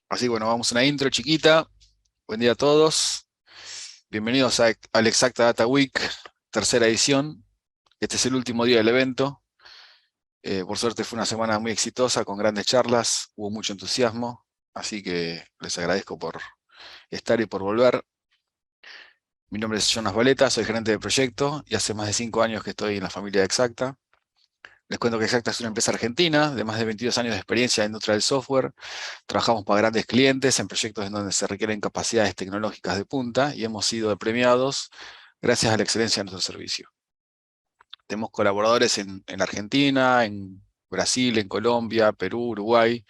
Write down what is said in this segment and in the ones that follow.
Así que bueno, vamos a una intro chiquita. Buen día a todos. Bienvenidos al Exacta Data Week, tercera edición. Este es el último día del evento. Por suerte fue una semana muy exitosa, con grandes charlas, hubo mucho entusiasmo, así que les agradezco por estar y por volver. Mi nombre es Jonas Valeta, soy gerente de proyecto y hace más de 5 años que estoy en la familia de Exacta. Les cuento que Exacta es una empresa argentina de más de 22 años de experiencia en industria del software. Trabajamos para grandes clientes en proyectos en donde se requieren capacidades tecnológicas de punta y hemos sido premiados gracias a la excelencia de nuestro servicio. Tenemos colaboradores en Argentina, en Brasil, en Colombia, Perú, Uruguay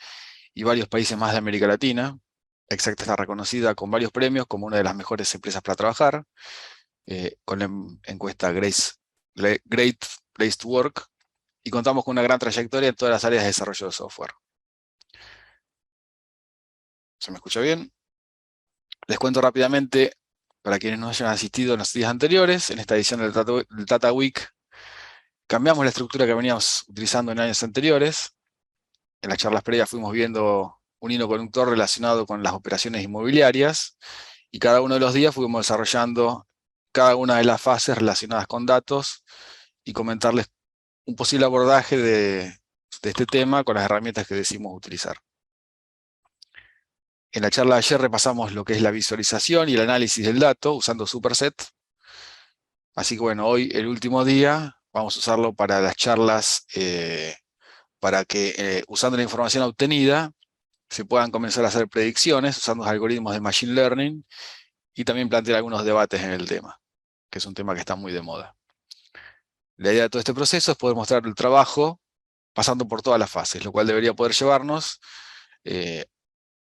y varios países más de América Latina. Exacta está reconocida con varios premios como una de las mejores empresas para trabajar, con la encuesta Great Place to Work, y contamos con una gran trayectoria en todas las áreas de desarrollo de software. ¿Se me escucha bien? Les cuento rápidamente, para quienes no hayan asistido en los días anteriores, en esta edición del Data Week, cambiamos la estructura que veníamos utilizando en años anteriores. En las charlas previas fuimos viendo un hilo conductor relacionado con las operaciones inmobiliarias, y cada uno de los días fuimos desarrollando cada una de las fases relacionadas con datos y comentarles un posible abordaje de este tema con las herramientas que decimos utilizar. En la charla de ayer repasamos lo que es la visualización y el análisis del dato usando Superset. Así que bueno, hoy el último día vamos a usarlo para las charlas, para que usando la información obtenida se puedan comenzar a hacer predicciones usando los algoritmos de Machine Learning y también plantear algunos debates en el tema, que es un tema que está muy de moda. La idea de todo este proceso es poder mostrar el trabajo pasando por todas las fases, lo cual debería poder llevarnos eh,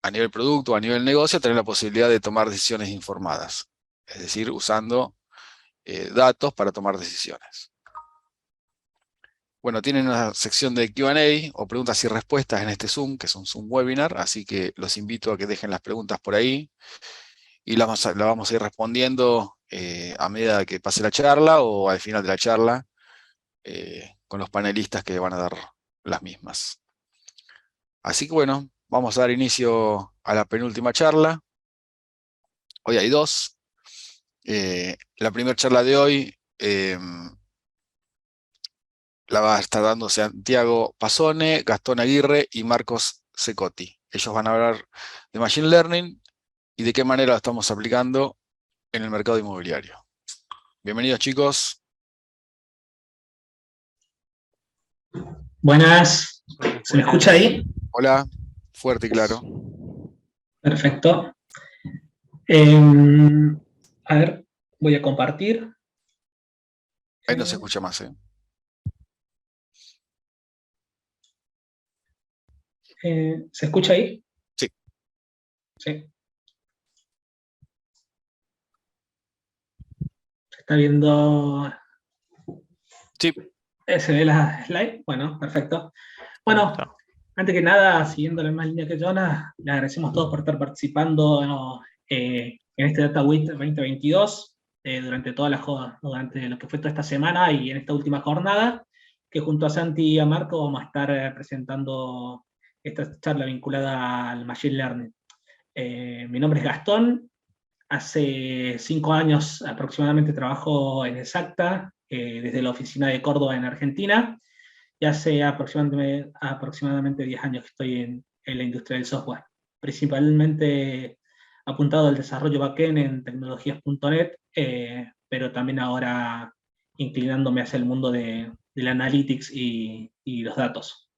a nivel producto, a nivel negocio, a tener la posibilidad de tomar decisiones informadas, es decir, usando datos para tomar decisiones. Bueno, tienen una sección de Q&A o preguntas y respuestas en este Zoom, que es un Zoom webinar, así que los invito a que dejen las preguntas por ahí y la vamos a ir respondiendo a medida que pase la charla o al final de la charla con los panelistas que van a dar las mismas. Así que bueno, vamos a dar inicio a la penúltima charla. Hoy hay dos. La primera charla de hoy la va a estar dando Santiago Pasone, Gastón Aguirre y Marcos Secotti. Ellos van a hablar de Machine Learning y de qué manera lo estamos aplicando en el mercado inmobiliario. Bienvenidos, chicos. Buenas, ¿se me escucha Buenas. ahí? Hola, fuerte y claro. Perfecto. Eh, a ver, voy a compartir. Ahí no se escucha más, ¿eh? ¿Se escucha ahí? Sí, Sí. ¿Se está viendo? sí. ¿Se ve la slide? Bueno, perfecto. Ahí Bueno, está. antes que nada, siguiendo la misma línea que Jonas, le agradecemos a todos por estar participando en este Data Week 2022 durante toda durante lo que fue toda esta semana y en esta última jornada, que junto a Santi y a Marco vamos a estar presentando esta charla vinculada al Machine Learning. Mi nombre es Gastón. Hace 5 años aproximadamente trabajo en Exacta, desde la oficina de Córdoba en Argentina, y hace aproximadamente 10 años que estoy en la industria del software, principalmente apuntado al desarrollo backend en tecnologías.net, pero también ahora inclinándome hacia el mundo del analytics y los datos.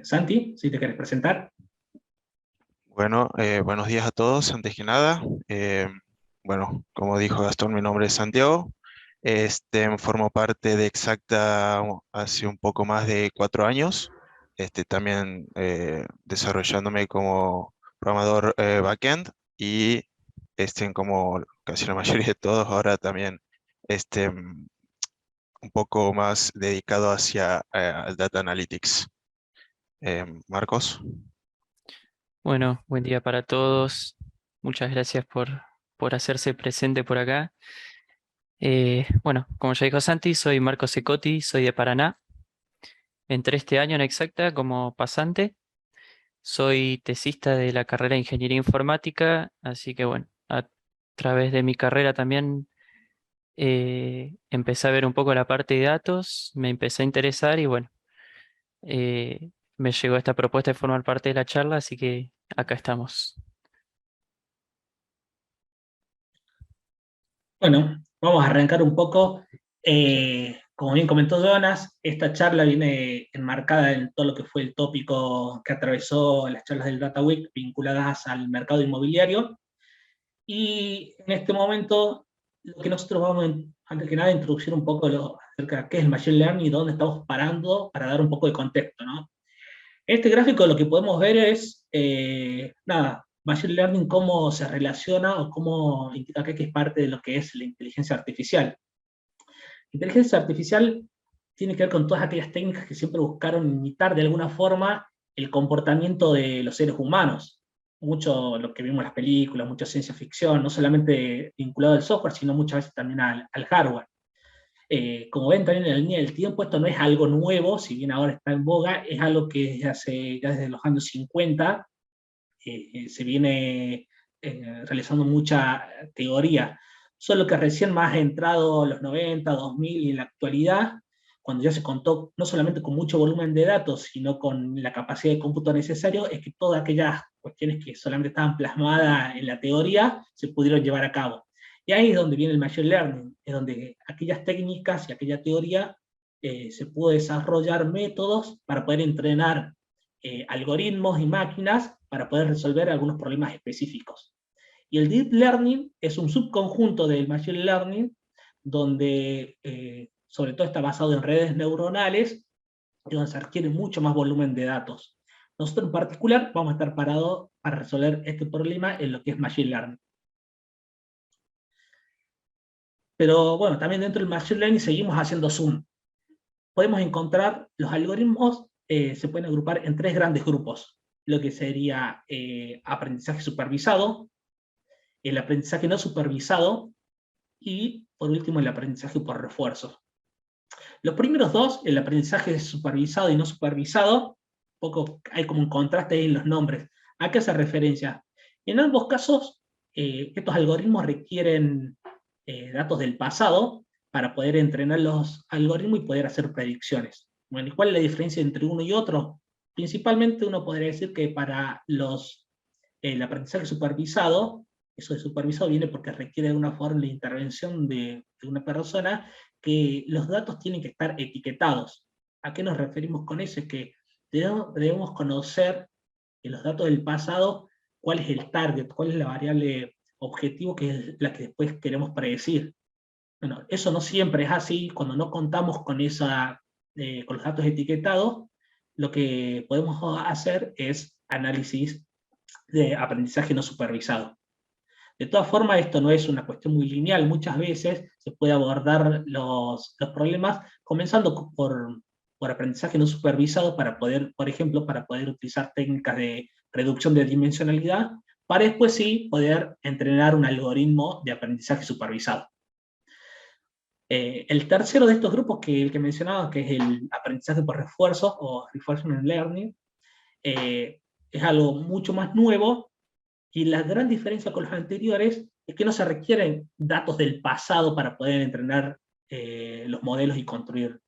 Santi, si te quieres presentar. Bueno, buenos días a todos. Antes que nada, bueno, como dijo Gastón, mi nombre es Santiago. Formo parte de Exacta hace un poco más de 4 años. También desarrollándome como programador backend y como casi la mayoría de todos, ahora también un poco más dedicado hacia el Data Analytics. Marcos. Bueno, buen día para todos. Muchas gracias por hacerse presente por acá. Bueno, como ya dijo Santi, soy Marco Secotti, soy de Paraná. Entré este año en Exacta como pasante. soy tesista de la carrera de Ingeniería Informática, así que bueno, a través de mi carrera también empecé a ver un poco la parte de datos, me empecé a interesar y bueno, me llegó esta propuesta de formar parte de la charla, así que acá estamos. Bueno, vamos a arrancar un poco. Como bien comentó Jonas, esta charla viene enmarcada en todo lo que fue el tópico que atravesó las charlas del Data Week vinculadas al mercado inmobiliario. Y en este momento, lo que nosotros vamos, antes que nada, a introducir un poco acerca de qué es el Machine Learning y dónde estamos parando para dar un poco de contexto, ¿no? En este gráfico lo que podemos ver es, Machine Learning, cómo se relaciona o cómo indica que es parte de lo que es la inteligencia artificial. La inteligencia artificial tiene que ver con todas aquellas técnicas que siempre buscaron imitar de alguna forma el comportamiento de los seres humanos. Mucho lo que vimos en las películas, mucha ciencia ficción, no solamente vinculado al software, sino muchas veces también al hardware. Como ven también en la línea del tiempo, esto no es algo nuevo, si bien ahora está en boga, es algo que ya desde los años 50 se viene realizando mucha teoría, solo que recién más entrado los 90, 2000 y en la actualidad, cuando ya se contó no solamente con mucho volumen de datos, sino con la capacidad de cómputo necesario, es que todas aquellas cuestiones que solamente estaban plasmadas en la teoría se pudieron llevar a cabo. Y ahí es donde viene el Machine Learning, es donde aquellas técnicas y aquella teoría se pudo desarrollar métodos para poder entrenar algoritmos y máquinas para poder resolver algunos problemas específicos. Y el Deep Learning es un subconjunto del Machine Learning, donde sobre todo está basado en redes neuronales, y donde se requiere mucho más volumen de datos. Nosotros en particular vamos a estar parados para resolver este problema en lo que es Machine Learning. Pero bueno, también dentro del Machine Learning seguimos haciendo zoom. Podemos encontrar los algoritmos, se pueden agrupar en tres grandes grupos. Lo que sería aprendizaje supervisado, el aprendizaje no supervisado y, por último, el aprendizaje por refuerzo. Los primeros dos, el aprendizaje supervisado y no supervisado, poco hay como un contraste ahí en los nombres. ¿A qué hace referencia? En ambos casos, estos algoritmos requieren datos del pasado para poder entrenar los algoritmos y poder hacer predicciones. Bueno, ¿y cuál es la diferencia entre uno y otro? Principalmente uno podría decir que para el aprendizaje supervisado, eso de supervisado viene porque requiere de una forma de intervención de una persona, que los datos tienen que estar etiquetados. ¿A qué nos referimos con eso? Es que debemos conocer en los datos del pasado cuál es el target, cuál es la variable objetivo que es la que después queremos predecir. Bueno, eso no siempre es así. Cuando no contamos con con los datos etiquetados, lo que podemos hacer es análisis de aprendizaje no supervisado. De todas formas, esto no es una cuestión muy lineal. Muchas veces se puede abordar los problemas comenzando por aprendizaje no supervisado para poder, por ejemplo, para poder utilizar técnicas de reducción de dimensionalidad, para después sí poder entrenar un algoritmo de aprendizaje supervisado. El tercero de estos grupos, el que mencionaba, que es el aprendizaje por refuerzo o reinforcement learning, es algo mucho más nuevo, y la gran diferencia con los anteriores es que no se requieren datos del pasado para poder entrenar los modelos y construir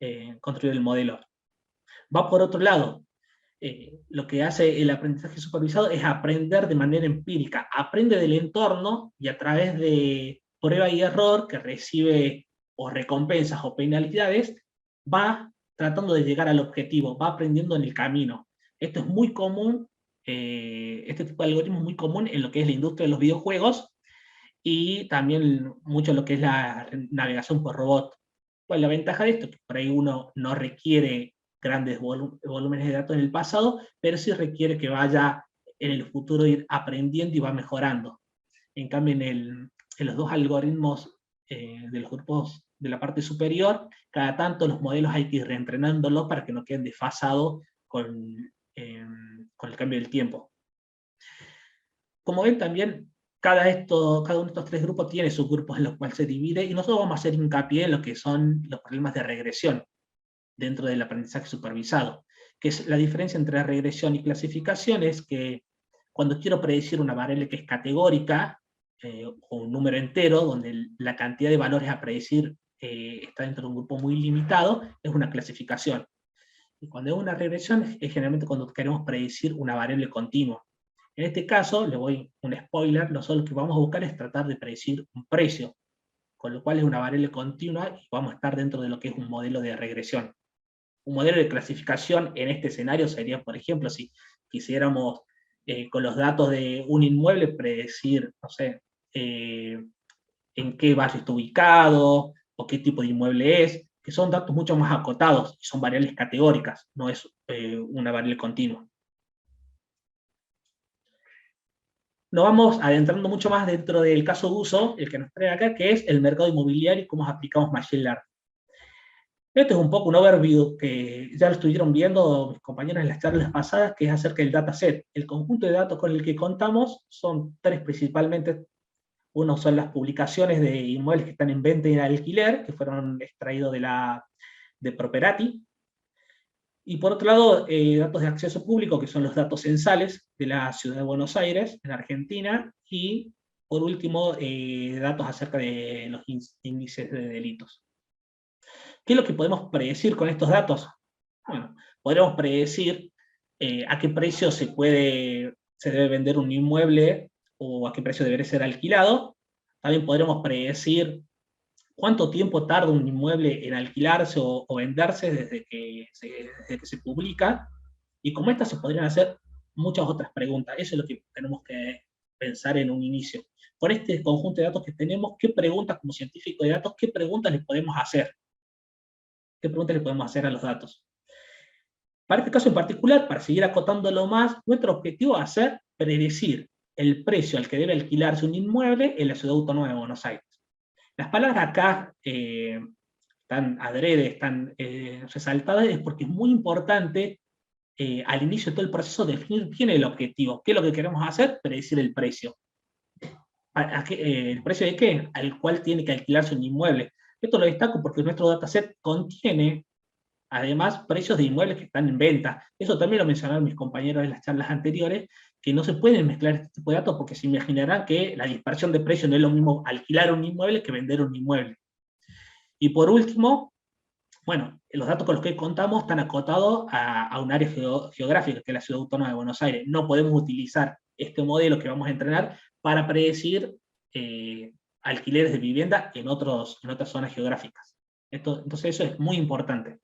el modelo. Va por otro lado. Lo que hace el aprendizaje supervisado es aprender de manera empírica. Aprende del entorno y a través de prueba y error que recibe o recompensas o penalidades, va tratando de llegar al objetivo, va aprendiendo en el camino. Esto es muy común, este tipo de algoritmo es muy común en lo que es la industria de los videojuegos y también mucho lo que es la navegación por robot. ¿Cuál es la ventaja de esto? Que por ahí uno no requiere grandes volúmenes de datos en el pasado, pero sí requiere que vaya en el futuro ir aprendiendo y va mejorando. En cambio, en los dos algoritmos de los grupos de la parte superior, cada tanto los modelos hay que ir reentrenándolos para que no queden desfasados con el cambio del tiempo. Como ven también, cada uno de estos tres grupos tiene sus grupos en los cuales se divide, y nosotros vamos a hacer hincapié en lo que son los problemas de regresión dentro del aprendizaje supervisado, que es la diferencia entre regresión y clasificación, es que cuando quiero predecir una variable que es categórica, o un número entero, donde la cantidad de valores a predecir está dentro de un grupo muy limitado, es una clasificación. Y cuando es una regresión, es generalmente cuando queremos predecir una variable continua. En este caso, le voy un spoiler, nosotros lo que vamos a buscar es tratar de predecir un precio, con lo cual es una variable continua y vamos a estar dentro de lo que es un modelo de regresión. Un modelo de clasificación en este escenario sería, por ejemplo, si quisiéramos con los datos de un inmueble predecir, no sé, en qué barrio está ubicado, o qué tipo de inmueble es, que son datos mucho más acotados, y son variables categóricas, no es una variable continua. Nos vamos adentrando mucho más dentro del caso de uso, el que nos trae acá, que es el mercado inmobiliario y cómo aplicamos Machine Learning. Este es un poco un overview que ya lo estuvieron viendo mis compañeros en las charlas pasadas, que es acerca del dataset. El conjunto de datos con el que contamos son tres principalmente. Uno son las publicaciones de inmuebles que están en venta y en alquiler, que fueron extraídos de Properati. Y por otro lado, datos de acceso público, que son los datos censales de la ciudad de Buenos Aires, en Argentina. Y por último, datos acerca de los índices de delitos. ¿Qué es lo que podemos predecir con estos datos? Bueno, podremos predecir a qué precio se debe vender un inmueble o a qué precio debería ser alquilado. También podremos predecir cuánto tiempo tarda un inmueble en alquilarse o venderse desde que se publica. Y con estas se podrían hacer muchas otras preguntas. Eso es lo que tenemos que pensar en un inicio. Con este conjunto de datos que tenemos, ¿qué preguntas como científico de datos, qué preguntas le podemos hacer? ¿Qué preguntas le podemos hacer a los datos? Para este caso en particular, para seguir acotándolo más, nuestro objetivo va a ser predecir el precio al que debe alquilarse un inmueble en la ciudad autónoma de Buenos Aires. Las palabras acá están adrede, están resaltadas, es porque es muy importante al inicio de todo el proceso definir bien el objetivo. ¿Qué es lo que queremos hacer? Predecir el precio. ¿El precio de qué? Al cual tiene que alquilarse un inmueble. Esto lo destaco porque nuestro dataset contiene además precios de inmuebles que están en venta. Eso también lo mencionaron mis compañeros en las charlas anteriores, que no se pueden mezclar este tipo de datos porque se imaginarán que la dispersión de precios no es lo mismo alquilar un inmueble que vender un inmueble. Y por último, bueno, los datos con los que contamos están acotados a un área geográfica, que es la ciudad autónoma de Buenos Aires. No podemos utilizar este modelo que vamos a entrenar para predecir alquileres de vivienda en otras zonas geográficas. Entonces eso es muy importante.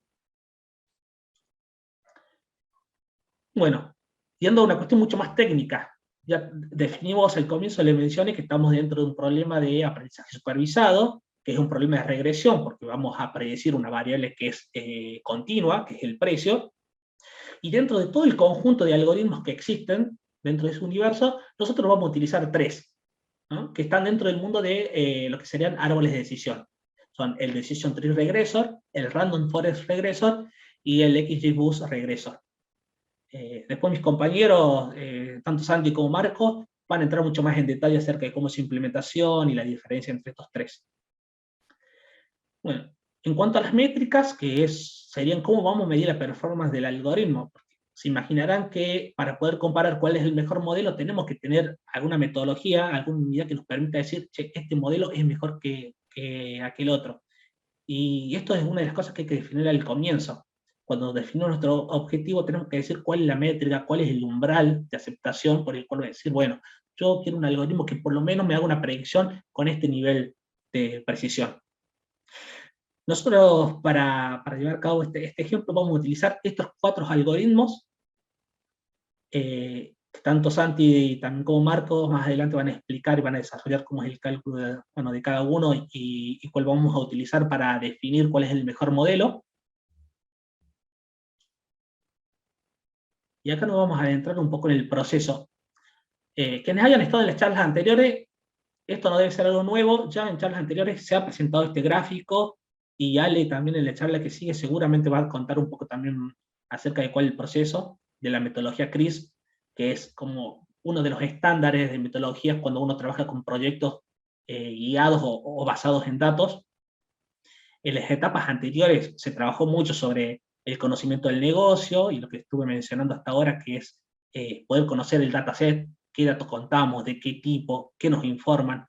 Bueno, yendo a una cuestión mucho más técnica, ya definimos al comienzo, le mencioné que estamos dentro de un problema de aprendizaje supervisado, que es un problema de regresión, porque vamos a predecir una variable que es continua, que es el precio, y dentro de todo el conjunto de algoritmos que existen dentro de ese universo, nosotros vamos a utilizar tres, ¿no? Que están dentro del mundo de lo que serían árboles de decisión. Son el Decision Tree Regressor, el Random Forest Regressor y el XGBoost Regressor. Después mis compañeros, tanto Santi como Marco, van a entrar mucho más en detalle acerca de cómo es su implementación y la diferencia entre estos tres. Bueno, en cuanto a las métricas, serían cómo vamos a medir la performance del algoritmo. Se imaginarán que para poder comparar cuál es el mejor modelo, tenemos que tener alguna metodología, alguna unidad que nos permita decir, che, este modelo es mejor que aquel otro. Y esto es una de las cosas que hay que definir al comienzo. Cuando definimos nuestro objetivo, tenemos que decir cuál es la métrica, cuál es el umbral de aceptación por el cual voy a decir, bueno, yo quiero un algoritmo que por lo menos me haga una predicción con este nivel de precisión. Nosotros, para llevar a cabo este ejemplo, vamos a utilizar estos 4 algoritmos. Tanto Santi y también como Marco más adelante van a explicar y van a desarrollar cómo es el cálculo de cada uno y cuál vamos a utilizar para definir cuál es el mejor modelo. Y acá nos vamos a adentrar un poco en el proceso. Quienes hayan estado en las charlas anteriores, esto no debe ser algo nuevo, ya en charlas anteriores se ha presentado este gráfico, y Ale también en la charla que sigue seguramente va a contar un poco también acerca de cuál es el proceso de la metodología CRISP, que es como uno de los estándares de metodologías cuando uno trabaja con proyectos guiados o basados en datos. En las etapas anteriores se trabajó mucho sobre el conocimiento del negocio y lo que estuve mencionando hasta ahora, que es poder conocer el dataset, qué datos contamos, de qué tipo, qué nos informan.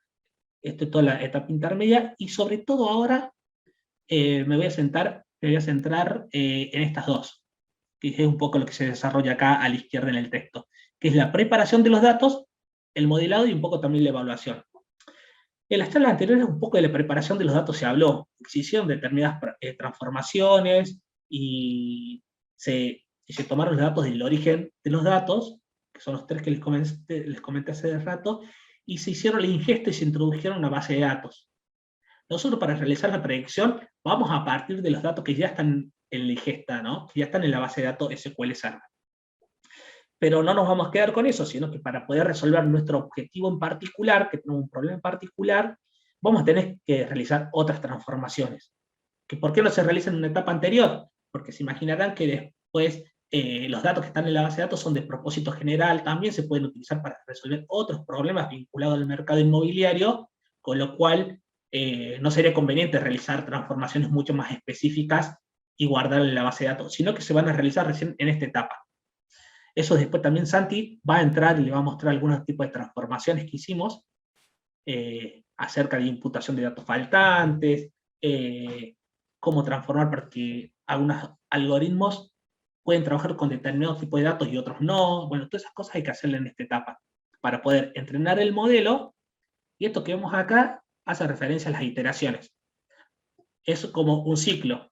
Esto es toda la etapa intermedia, y sobre todo ahora me voy a centrar en estas dos, que es un poco lo que se desarrolla acá a la izquierda en el texto, que es la preparación de los datos, el modelado y un poco también la evaluación. En las charlas anteriores un poco de la preparación de los datos se habló, se hicieron determinadas transformaciones y se tomaron los datos del origen de los datos, que son los tres que les comenté hace rato, y se hicieron la ingesta y se introdujeron a una base de datos. Nosotros para realizar la predicción vamos a partir de los datos que ya están en la ingesta, ¿no? Que ya están en la base de datos SQL Server. Pero no nos vamos a quedar con eso, sino que para poder resolver nuestro objetivo en particular, que tenemos un problema en particular, vamos a tener que realizar otras transformaciones. ¿Por qué no se realizan en una etapa anterior? Porque se imaginarán que después los datos que están en la base de datos son de propósito general, también se pueden utilizar para resolver otros problemas vinculados al mercado inmobiliario, con lo cual no sería conveniente realizar transformaciones mucho más específicas y guardar en la base de datos, sino que se van a realizar recién en esta etapa. Eso después también Santi va a entrar y le va a mostrar algunos tipos de transformaciones que hicimos acerca de imputación de datos faltantes, cómo transformar para que algunos algoritmos pueden trabajar con determinados tipos de datos y otros no. Bueno, todas esas cosas hay que hacerlas en esta etapa para poder entrenar el modelo, y esto que vemos acá hace referencia a las iteraciones. Es como un ciclo.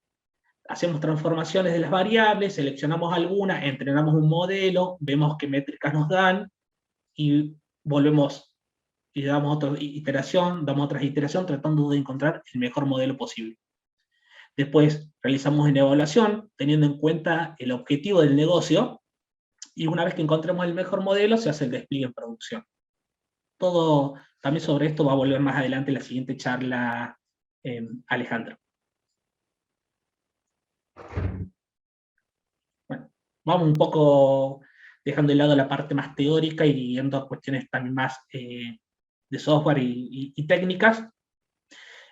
Hacemos transformaciones de las variables, seleccionamos algunas, entrenamos un modelo, vemos qué métricas nos dan, y volvemos y damos otra iteración, tratando de encontrar el mejor modelo posible. Después realizamos una evaluación teniendo en cuenta el objetivo del negocio, y una vez que encontremos el mejor modelo se hace el despliegue en producción. Todo también sobre esto va a volver más adelante en la siguiente charla Alejandro. Bueno, vamos un poco dejando de lado la parte más teórica y yendo a cuestiones también más de software y técnicas.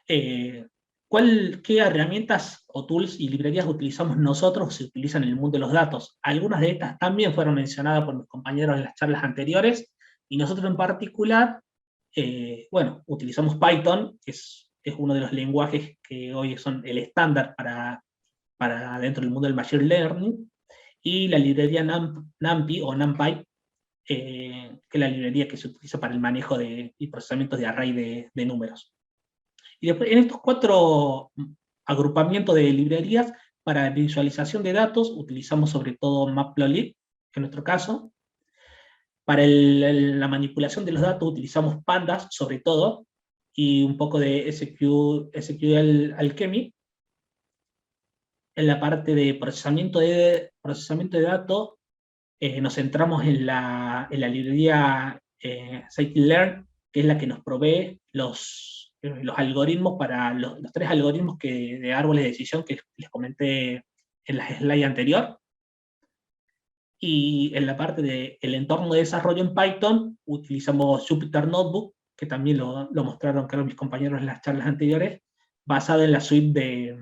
¿Qué herramientas o tools y librerías utilizamos nosotros o se utilizan en el mundo de los datos? Algunas de estas también fueron mencionadas por mis compañeros en las charlas anteriores, y nosotros en particular, bueno, utilizamos Python, que es uno de los lenguajes que hoy son el estándar para dentro del mundo del Machine Learning, y la librería NumPy o NumPy, que es la librería que se utiliza para el manejo y procesamiento de array de números. Y después, en estos 4 agrupamientos de librerías para visualización de datos, utilizamos sobre todo Matplotlib, en nuestro caso. Para la manipulación de los datos utilizamos Pandas, sobre todo, y un poco de SQL Alchemy. En la parte de procesamiento de datos, nos centramos en la librería Scikit-learn, que es la que nos provee los algoritmos para los 3 algoritmos de árboles de decisión que les comenté en la slide anterior. Y en la parte del entorno de desarrollo en Python utilizamos Jupyter Notebook, que también lo mostraron creo mis compañeros en las charlas anteriores, basado en la suite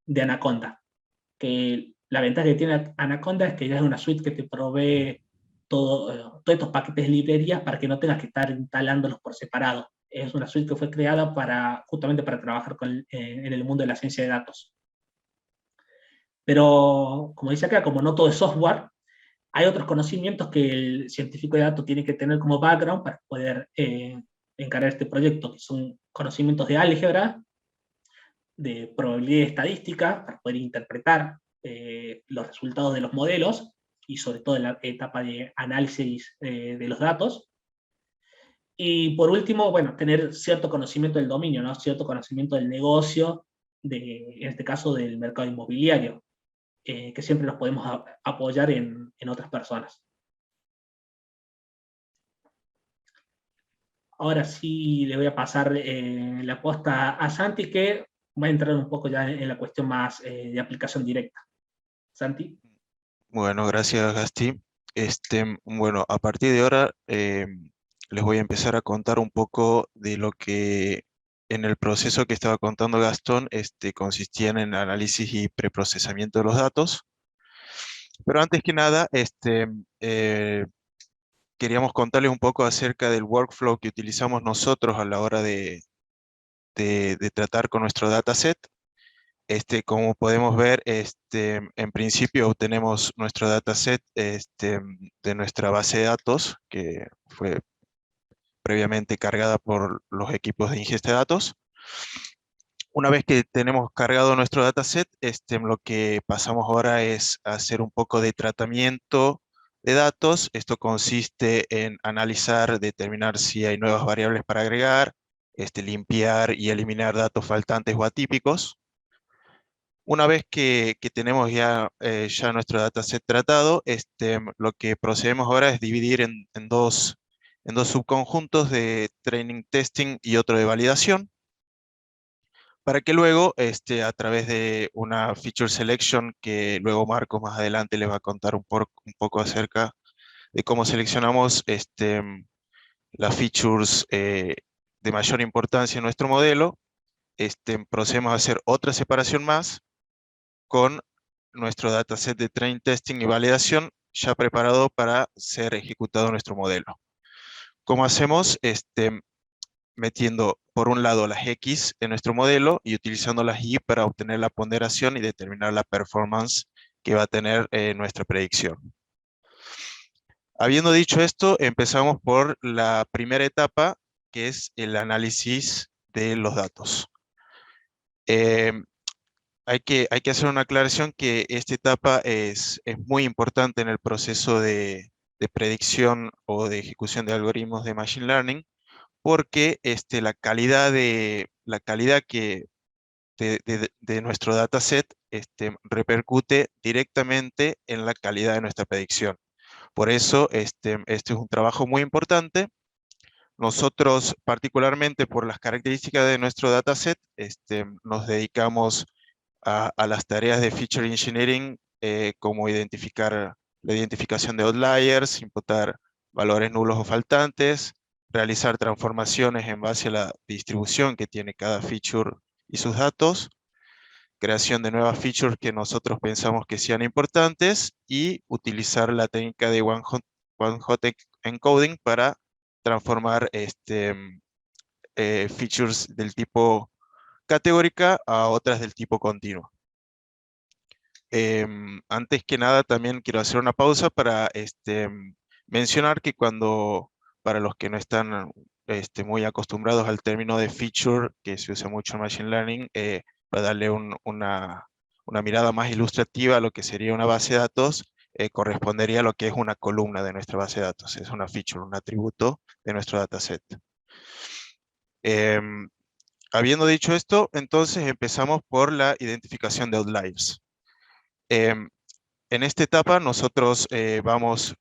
de Anaconda. Que la ventaja que tiene Anaconda es que ya es una suite que te provee todos estos paquetes de librerías para que no tengas que estar instalándolos por separado. Es una suite que fue creada justamente para trabajar en el mundo de la ciencia de datos. Pero, como dice acá, como no todo es software, hay otros conocimientos que el científico de datos tiene que tener como background para poder encarar este proyecto, que son conocimientos de álgebra, de probabilidad y estadística, para poder interpretar los resultados de los modelos, y sobre todo en la etapa de análisis de los datos. Y por último, bueno, tener cierto conocimiento del dominio, ¿no? Cierto conocimiento del negocio, en este caso del mercado inmobiliario, que siempre nos podemos apoyar en otras personas. Ahora sí le voy a pasar la posta a Santi, que va a entrar un poco ya en la cuestión más de aplicación directa. Santi. Bueno, gracias, Gasti. Bueno, a partir de ahora les voy a empezar a contar un poco de lo que en el proceso que estaba contando Gastón consistían en análisis y preprocesamiento de los datos. Pero antes que nada, queríamos contarles un poco acerca del workflow que utilizamos nosotros a la hora de tratar con nuestro dataset. Como podemos ver, en principio obtenemos nuestro dataset de nuestra base de datos, que fue previamente cargada por los equipos de ingesta de datos. Una vez que tenemos cargado nuestro dataset, lo que pasamos ahora es hacer un poco de tratamiento de datos. Esto consiste en analizar, determinar si hay nuevas variables para agregar, limpiar y eliminar datos faltantes o atípicos. Una vez que tenemos ya nuestro dataset tratado, lo que procedemos ahora es dividir en dos subconjuntos de training testing y otro de validación, para que luego, a través de una feature selection que luego Marcos más adelante les va a contar un poco acerca de cómo seleccionamos las features de mayor importancia en nuestro modelo, procedemos a hacer otra separación más con nuestro dataset de training testing y validación ya preparado para ser ejecutado en nuestro modelo. ¿Cómo hacemos? Metiendo por un lado las X en nuestro modelo y utilizando las Y para obtener la ponderación y determinar la performance que va a tener nuestra predicción. Habiendo dicho esto, empezamos por la primera etapa, que es el análisis de los datos. Hay que hacer una aclaración que esta etapa es muy importante en el proceso de predicción o de ejecución de algoritmos de Machine Learning, porque la calidad de nuestro dataset repercute directamente en la calidad de nuestra predicción. Por eso, este es un trabajo muy importante. Nosotros, particularmente por las características de nuestro dataset, nos dedicamos a las tareas de feature engineering, como identificar la identificación de outliers, imputar valores nulos o faltantes, realizar transformaciones en base a la distribución que tiene cada feature y sus datos, creación de nuevas features que nosotros pensamos que sean importantes y utilizar la técnica de one-hot encoding para transformar features del tipo categórica a otras del tipo continuo. Antes que nada, también quiero hacer una pausa para mencionar que para los que no están muy acostumbrados al término de feature, que se usa mucho en Machine Learning, para darle una mirada más ilustrativa a lo que sería una base de datos, correspondería a lo que es una columna de nuestra base de datos. Es una feature, un atributo de nuestro dataset. Habiendo dicho esto, entonces empezamos por la identificación de outliers. En esta etapa nosotros vamos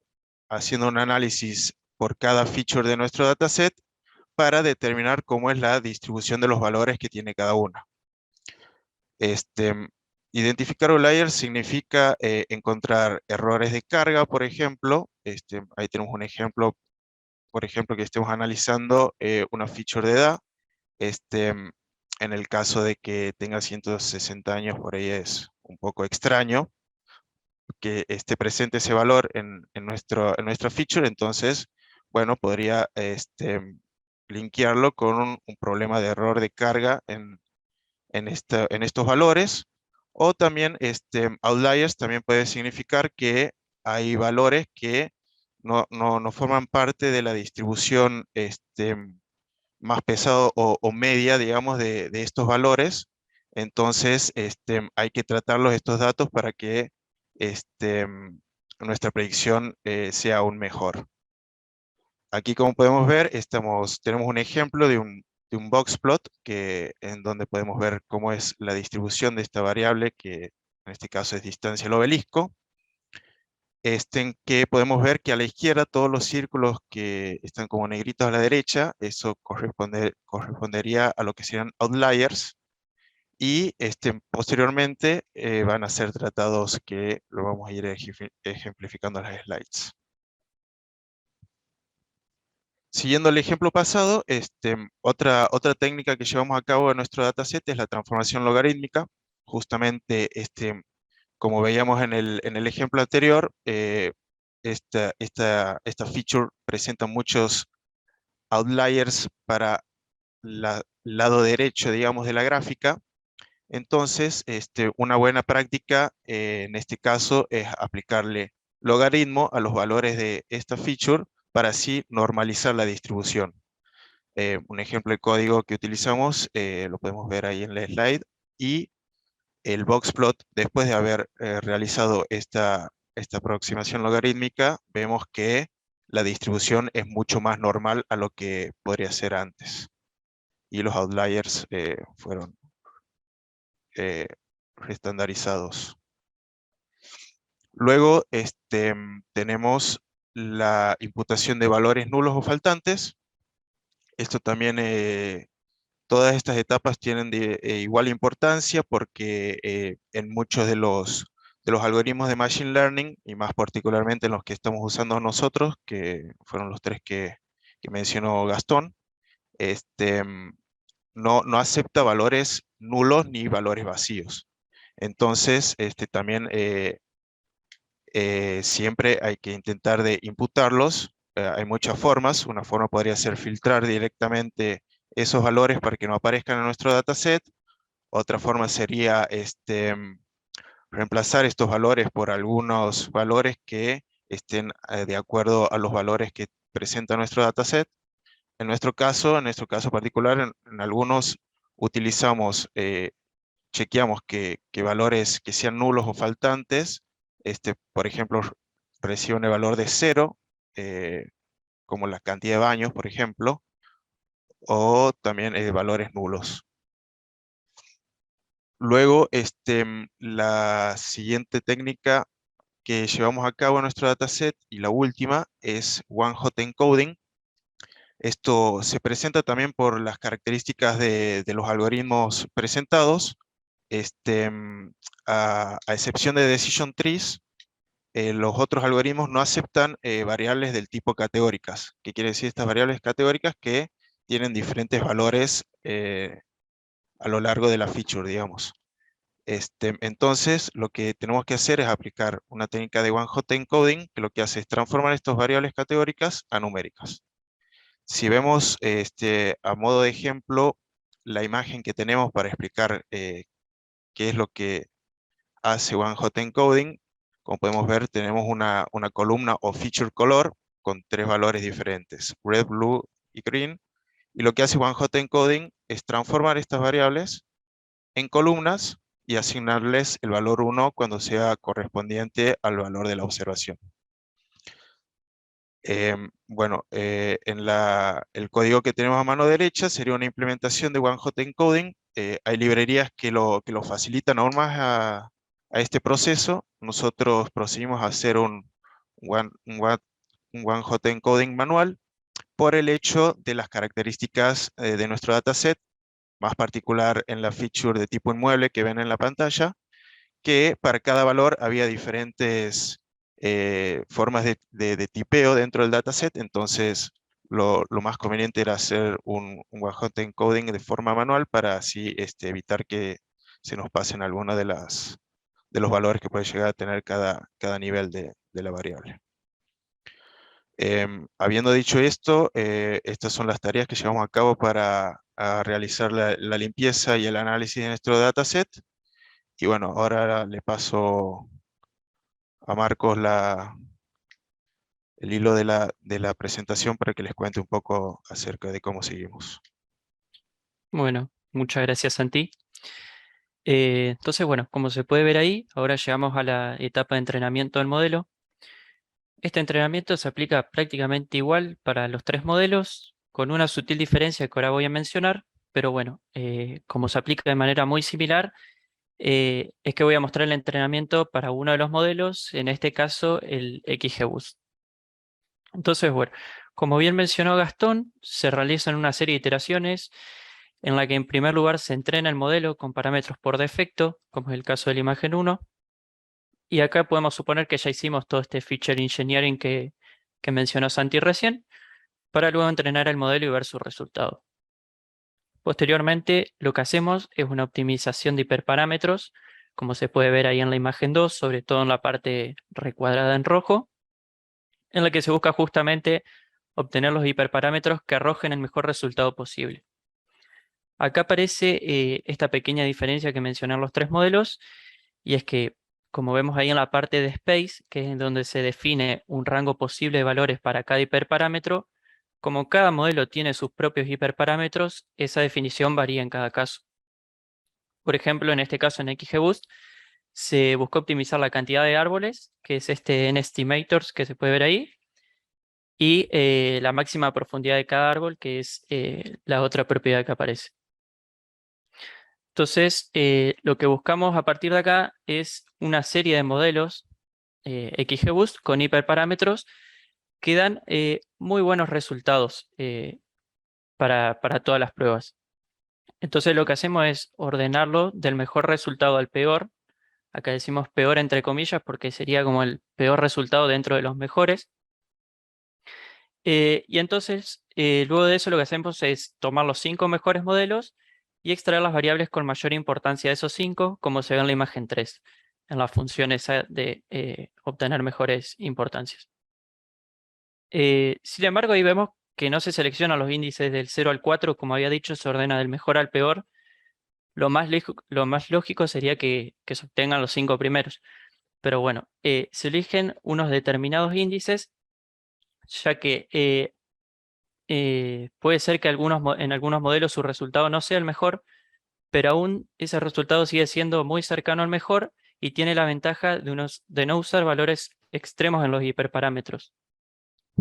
haciendo un análisis por cada feature de nuestro dataset para determinar cómo es la distribución de los valores que tiene cada una. Identificar outliers significa encontrar errores de carga, por ejemplo. Ahí tenemos un ejemplo, por ejemplo, que estemos analizando una feature de edad. En el caso de que tenga 160 años, por ahí es un poco extraño que esté presente ese valor en nuestra feature. Entonces, bueno, podría linkearlo con un problema de error de carga en estos valores. O también outliers también puede significar que hay valores que no forman parte de la distribución más pesado o media, digamos, de estos valores. Entonces, hay que tratarlos estos datos para que nuestra predicción sea aún mejor. Aquí, como podemos ver, tenemos un ejemplo de un box plot en donde podemos ver cómo es la distribución de esta variable, que en este caso es distancia al obelisco. En que podemos ver que a la izquierda todos los círculos que están como negritos a la derecha, eso correspondería a lo que serían outliers, y posteriormente van a ser tratados, que lo vamos a ir ejemplificando en las slides. Siguiendo el ejemplo pasado, otra técnica que llevamos a cabo en nuestro dataset es la transformación logarítmica. Justamente como veíamos en el ejemplo anterior, esta feature presenta muchos outliers para el lado derecho, digamos, de la gráfica. Entonces, una buena práctica en este caso es aplicarle logaritmo a los valores de esta feature para así normalizar la distribución. Un ejemplo de código que utilizamos lo podemos ver ahí en la slide, y el boxplot, después de haber realizado esta aproximación logarítmica, vemos que la distribución es mucho más normal a lo que podría ser antes. Y los outliers fueron estandarizados. Luego tenemos la imputación de valores nulos o faltantes. Esto también, todas estas etapas tienen igual importancia porque en muchos de los algoritmos de Machine Learning, y más particularmente en los que estamos usando nosotros, que fueron los tres que mencionó Gastón, no acepta valores nulos ni valores vacíos. Entonces, también siempre hay que intentar de imputarlos. Hay muchas formas. Una forma podría ser filtrar directamente esos valores para que no aparezcan en nuestro dataset. Otra forma sería reemplazar estos valores por algunos valores que estén de acuerdo a los valores que presenta nuestro dataset. En nuestro caso particular, en algunos utilizamos, chequeamos que valores que sean nulos o faltantes, por ejemplo, reciben el valor de 0, como la cantidad de baños, por ejemplo, o también valores nulos. Luego, la siguiente técnica que llevamos a cabo en nuestro dataset, y la última, es one-hot encoding. Esto se presenta también por las características de los algoritmos presentados. A excepción de decision trees, los otros algoritmos no aceptan variables del tipo categóricas. ¿Qué quiere decir estas variables categóricas? Que tienen diferentes valores a lo largo de la feature, digamos. Entonces, lo que tenemos que hacer es aplicar una técnica de one-hot encoding, que lo que hace es transformar estas variables categóricas a numéricas. Si vemos a modo de ejemplo la imagen que tenemos para explicar qué es lo que hace one-hot encoding, como podemos ver, tenemos una columna o feature color con tres valores diferentes, red, blue y green. Y lo que hace one-hot encoding es transformar estas variables en columnas y asignarles el valor 1 cuando sea correspondiente al valor de la observación. Bueno, en el código que tenemos a mano derecha sería una implementación de one-hot encoding. Hay librerías que lo facilitan aún más a este proceso. Nosotros procedimos a hacer un one-hot encoding manual por el hecho de las características de nuestro dataset, más particular en la feature de tipo inmueble que ven en la pantalla, que para cada valor había diferentes formas de tipeo dentro del dataset. Entonces lo más conveniente era hacer un one-hot encoding de forma manual para así evitar que se nos pasen algunos de los valores que puede llegar a tener cada nivel de la variable. Habiendo dicho esto, estas son las tareas que llevamos a cabo para realizar la limpieza y el análisis de nuestro dataset. Y bueno, ahora le paso a Marcos el hilo de la presentación para que les cuente un poco acerca de cómo seguimos. Bueno, muchas gracias, Santi. Entonces, bueno, como se puede ver ahí, ahora llegamos a la etapa de entrenamiento del modelo. Este entrenamiento se aplica prácticamente igual para los tres modelos, con una sutil diferencia que ahora voy a mencionar, pero bueno, como se aplica de manera muy similar, es que voy a mostrar el entrenamiento para uno de los modelos, en este caso el XGBoost. Entonces, bueno, como bien mencionó Gastón, se realizan una serie de iteraciones en la que en primer lugar se entrena el modelo con parámetros por defecto, como es el caso de la imagen 1, y acá podemos suponer que ya hicimos todo este feature engineering que mencionó Santi recién, para luego entrenar el modelo y ver su resultado. Posteriormente, lo que hacemos es una optimización de hiperparámetros como se puede ver ahí en la imagen 2, sobre todo en la parte recuadrada en rojo, en la que se busca justamente obtener los hiperparámetros que arrojen el mejor resultado posible. Acá aparece esta pequeña diferencia que mencioné en los tres modelos, y es que, como vemos ahí en la parte de Space, que es en donde se define un rango posible de valores para cada hiperparámetro, como cada modelo tiene sus propios hiperparámetros, esa definición varía en cada caso. Por ejemplo, en este caso en XGBoost, se buscó optimizar la cantidad de árboles, que es este NEstimators que se puede ver ahí, y la máxima profundidad de cada árbol, que es la otra propiedad que aparece. Entonces, lo que buscamos a partir de acá es una serie de modelos XGBoost con hiperparámetros que dan muy buenos resultados para todas las pruebas. Entonces lo que hacemos es ordenarlo del mejor resultado al peor. Acá decimos peor entre comillas porque sería como el peor resultado dentro de los mejores. Y entonces, luego de eso lo que hacemos es tomar los 5 mejores modelos y extraer las variables con mayor importancia de esos 5, como se ve en la imagen 3, en la función esa de obtener mejores importancias. Sin embargo, ahí vemos que no se seleccionan los índices del 0 al 4, como había dicho, se ordena del mejor al peor. Lo más lógico sería que se obtengan los 5 primeros. Pero bueno, se eligen unos determinados índices, ya que puede ser que en algunos modelos su resultado no sea el mejor, pero aún ese resultado sigue siendo muy cercano al mejor y tiene la ventaja de no usar valores extremos en los hiperparámetros,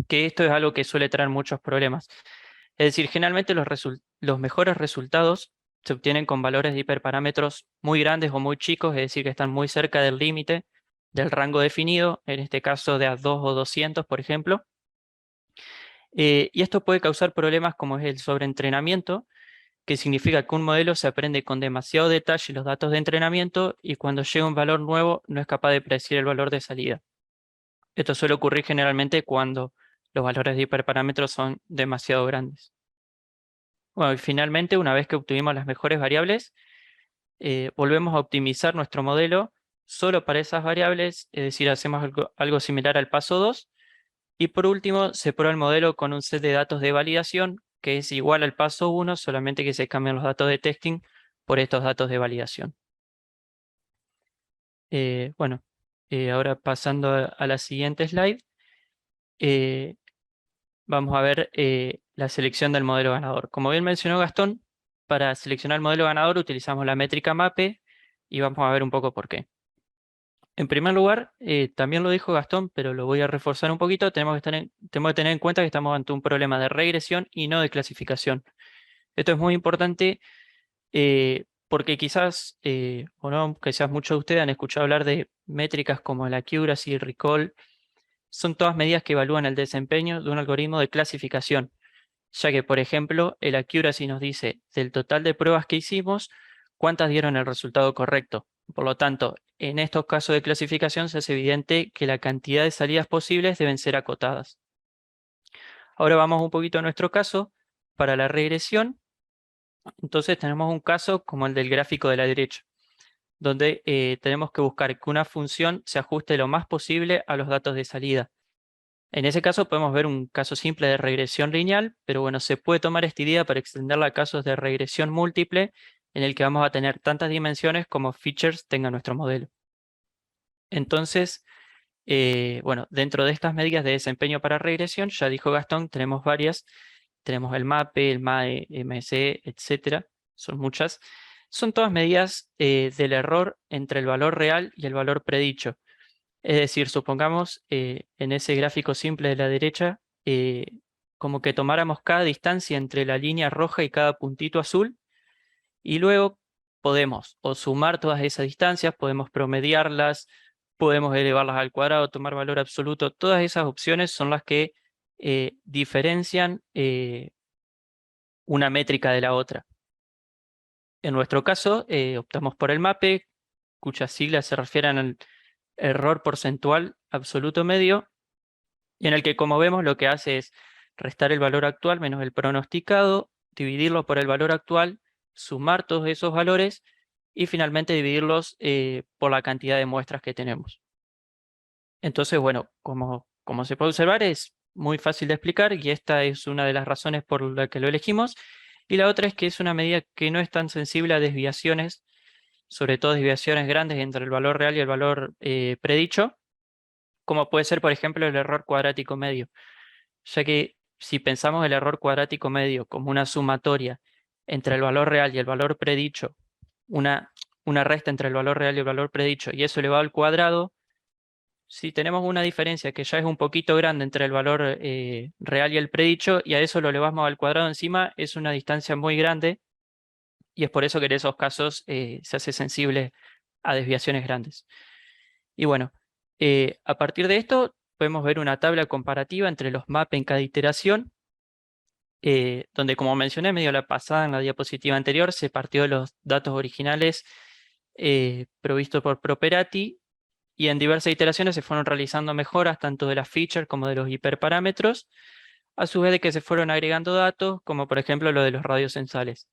que esto es algo que suele traer muchos problemas. Es decir, generalmente los mejores resultados se obtienen con valores de hiperparámetros muy grandes o muy chicos, es decir, que están muy cerca del límite del rango definido, en este caso de a 2 o 200, por ejemplo. Y esto puede causar problemas como es el sobreentrenamiento, que significa que un modelo se aprende con demasiado detalle los datos de entrenamiento y cuando llega un valor nuevo no es capaz de predecir el valor de salida. Esto suele ocurrir generalmente cuando los valores de hiperparámetros son demasiado grandes. Bueno, y finalmente, una vez que obtuvimos las mejores variables, volvemos a optimizar nuestro modelo solo para esas variables, es decir, hacemos algo similar al paso 2. Y por último, se prueba el modelo con un set de datos de validación que es igual al paso 1, solamente que se cambian los datos de testing por estos datos de validación. Bueno, ahora pasando a la siguiente slide, vamos a ver la selección del modelo ganador. Como bien mencionó Gastón, para seleccionar el modelo ganador utilizamos la métrica MAPE y vamos a ver un poco por qué. En primer lugar, también lo dijo Gastón, pero lo voy a reforzar un poquito, tenemos que tener en cuenta que estamos ante un problema de regresión y no de clasificación. Esto es muy importante porque quizás, o no, quizás muchos de ustedes han escuchado hablar de métricas como la accuracy, recall. Son todas medidas que evalúan el desempeño de un algoritmo de clasificación, ya que, por ejemplo, el accuracy nos dice del total de pruebas que hicimos, cuántas dieron el resultado correcto. Por lo tanto, en estos casos de clasificación se hace evidente que la cantidad de salidas posibles deben ser acotadas. Ahora vamos un poquito a nuestro caso. Para la regresión, entonces tenemos un caso como el del gráfico de la derecha, donde tenemos que buscar que una función se ajuste lo más posible a los datos de salida. En ese caso podemos ver un caso simple de regresión lineal, pero bueno, se puede tomar esta idea para extenderla a casos de regresión múltiple, en el que vamos a tener tantas dimensiones como features tenga nuestro modelo. Entonces, bueno, dentro de estas medidas de desempeño para regresión, ya dijo Gastón, tenemos varias. Tenemos el MAPE, el MAE, MSE, etcétera. Son muchas. Son todas medidas del error entre el valor real y el valor predicho. Es decir, supongamos en ese gráfico simple de la derecha, como que tomáramos cada distancia entre la línea roja y cada puntito azul, y luego podemos o sumar todas esas distancias, podemos promediarlas, podemos elevarlas al cuadrado, tomar valor absoluto. Todas esas opciones son las que diferencian una métrica de la otra. En nuestro caso, optamos por el MAPE, cuyas siglas se refieren al error porcentual absoluto medio, y en el que, como vemos, lo que hace es restar el valor actual menos el pronosticado, dividirlo por el valor actual, sumar todos esos valores y finalmente dividirlos por la cantidad de muestras que tenemos. Entonces, bueno, como se puede observar, es muy fácil de explicar y esta es una de las razones por la que lo elegimos. Y la otra es que es una medida que no es tan sensible a desviaciones, sobre todo desviaciones grandes entre el valor real y el valor predicho, como puede ser, por ejemplo, el error cuadrático medio, ya que si pensamos el error cuadrático medio como una sumatoria entre el valor real y el valor predicho, una resta entre el valor real y el valor predicho, y eso elevado al cuadrado, si tenemos una diferencia que ya es un poquito grande entre el valor real y el predicho, y a eso lo elevamos al cuadrado encima, es una distancia muy grande, y es por eso que en esos casos se hace sensible a desviaciones grandes. Y bueno, a partir de esto podemos ver una tabla comparativa entre los MAP en cada iteración, donde, como mencioné medio la pasada en la diapositiva anterior, se partió de los datos originales provistos por Properati, y en diversas iteraciones se fueron realizando mejoras tanto de las features como de los hiperparámetros, a su vez de que se fueron agregando datos, como por ejemplo lo de los radios censales.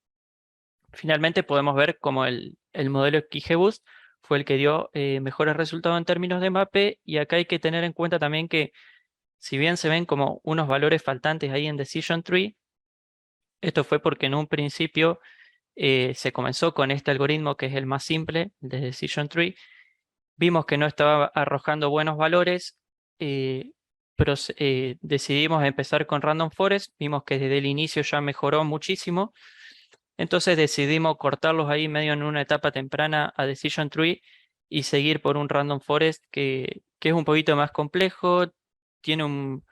Finalmente podemos ver cómo el modelo XGBoost fue el que dio mejores resultados en términos de mape, y acá hay que tener en cuenta también que si bien se ven como unos valores faltantes ahí en Decision Tree, esto fue porque en un principio se comenzó con este algoritmo que es el más simple, el de Decision Tree. Vimos que no estaba arrojando buenos valores, pero decidimos empezar con Random Forest. Vimos que desde el inicio ya mejoró muchísimo. Entonces decidimos cortarlos ahí medio en una etapa temprana a Decision Tree y seguir por un Random Forest que es un poquito más complejo, tiene un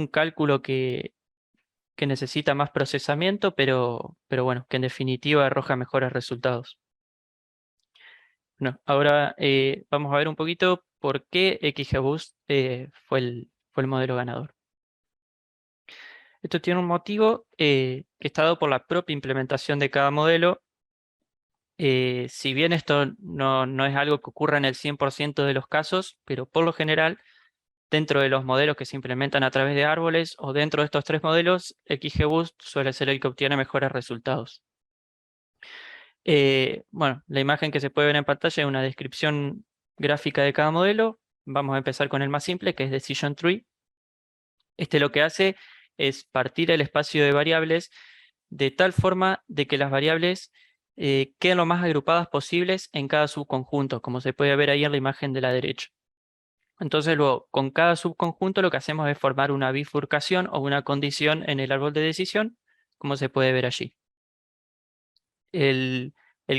cálculo que necesita más procesamiento, pero bueno, que en definitiva arroja mejores resultados. Bueno, ahora vamos a ver un poquito por qué XGBoost fue el modelo ganador. Esto tiene un motivo que está dado por la propia implementación de cada modelo. Si bien esto no es algo que ocurra en el 100% de los casos, pero por lo general, dentro de los modelos que se implementan a través de árboles o dentro de estos tres modelos, XGBoost suele ser el que obtiene mejores resultados. Bueno, la imagen que se puede ver en pantalla es una descripción gráfica de cada modelo. Vamos a empezar con el más simple, que es Decision Tree. Este lo que hace es partir el espacio de variables de tal forma de que las variables queden lo más agrupadas posibles en cada subconjunto, como se puede ver ahí en la imagen de la derecha. Entonces luego, con cada subconjunto lo que hacemos es formar una bifurcación o una condición en el árbol de decisión, como se puede ver allí. El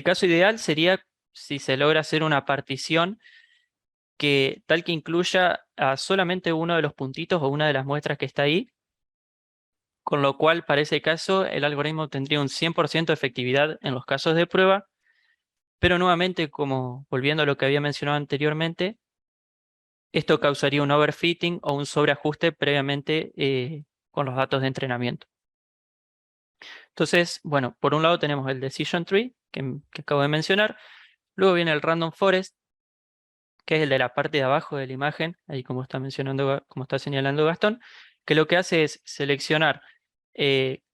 caso ideal sería si se logra hacer una partición tal que incluya a solamente uno de los puntitos o una de las muestras que está ahí, con lo cual para ese caso el algoritmo tendría un 100% de efectividad en los casos de prueba, pero nuevamente, como volviendo a lo que había mencionado anteriormente, esto causaría un overfitting o un sobreajuste previamente con los datos de entrenamiento. Entonces, bueno, por un lado tenemos el Decision Tree, que acabo de mencionar. Luego viene el Random Forest, que es el de la parte de abajo de la imagen, ahí como está señalando Gastón, que lo que hace es seleccionar